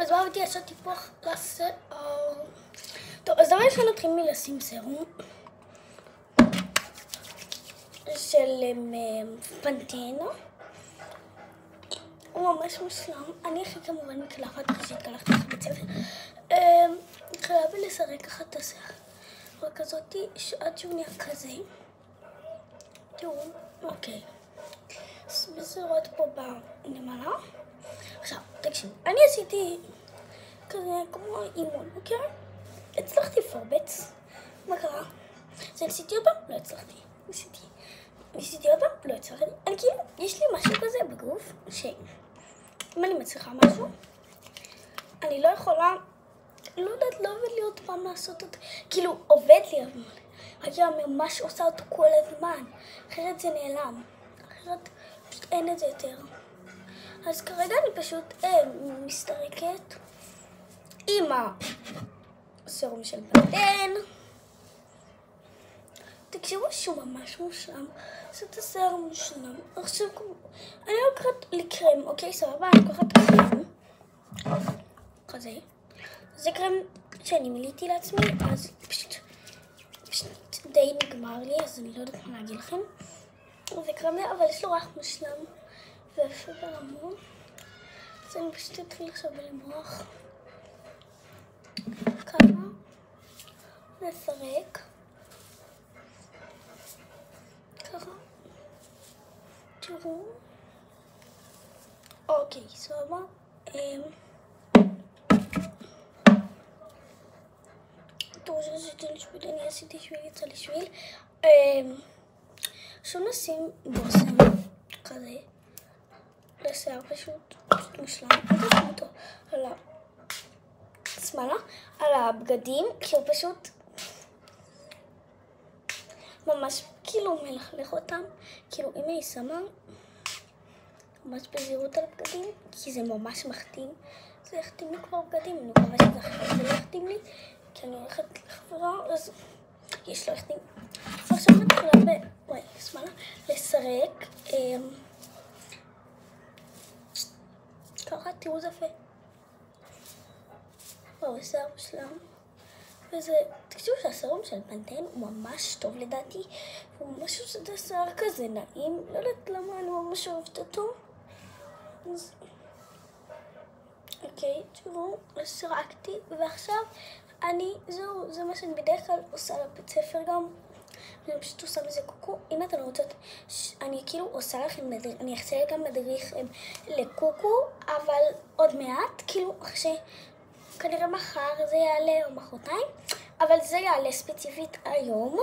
אז בואו אותי לעשות טיפוח לשיער. טוב, אז דבר ראשון נתחיל מלשים סרום של פנטן. הוא ממש מושלם. אני הכי כמובן מקלחת ראשית, קלחת לך בית ספר. חייב לסרק ככה את השיער. רק כזאתי שעד שהוא נהיה כזה. תראו, אוקיי. אז בסדרות פה בנמלה. עכשיו, תקשיב, אני עשיתי כזה כמו אימון, אוקיי? הצלחתי פורבץ. מה קרה? אז ניסיתי עוד פעם, לא הצלחתי. ניסיתי עוד פעם, לא הצלחתי. אני כאילו, יש לי משהו כזה בגוף, שאם אני מצליחה משהו, אני לא יכולה, לא יודעת, לא עובד לי עוד פעם לעשות אותו. כאילו, עובד לי, אבל אני ממש עושה אותו כל הזמן. אחרת זה נעלם. אחרת פשוט אין את זה יותר. אז כרגע אני פשוט מסתרקת עם הסרום של פנטן. תקשיבו שהוא ממש מושלם. זה את השיער מושלם. עכשיו אני לוקחת לי קרם, אוקיי, סבבה, אני לוקחת קרם כזה. זה קרם שאני מיליתי לעצמי, אז פשוט די נגמר לי, אז אני לא יודעת מה להגיד לכם. זה קרם, אבל יש לו ריח מושלם ויפה ברמות. אז אני פשוט אתחיל עכשיו למרוח ככה, לפרק ככה. תראו, אוקיי, סבבה. תראו שעשיתי לשביל, אני עשיתי שביל, יצא לי שביל. עכשיו נשים בושם כזה לשיער, פשוט מושלם. אני אשים אותו על השמאלה, על הבגדים, כי הוא פשוט ממש כאילו מלכלך אותם. כאילו אם אני שמה ממש בזהירות על הבגדים, כי זה ממש מחתים. זה יחתים לי כבר בגדים, אני מקווה שזה אחרי זה לא יחתים לי, כי אני הולכת לחברה, אז יש לו יחתים. עכשיו נתחילה שמאלה לסרק. ככה, תראו זה יפה. וואו, שיער מושלם. וזה, תקשיבו שהסרום של פנטן הוא ממש טוב לדעתי. הוא ממש עושה את השיער כזה נעים. לא יודעת למה אני ממש אוהבת אותו. אז אוקיי, תראו, סרקתי. ועכשיו זהו, זה מה שאני בדרך כלל עושה לבית ספר גם. אני פשוט עושה מזה קוקו. אם אתן רוצות, אני כאילו עושה לכם מדריך, אני אחסה גם מדריך לקוקו, אבל עוד מעט, כאילו אחרי כנראה מחר זה יעלה או מחרתיים, אבל זה יעלה ספציפית היום.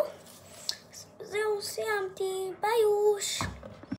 זהו, סיימתי, ביי יוש.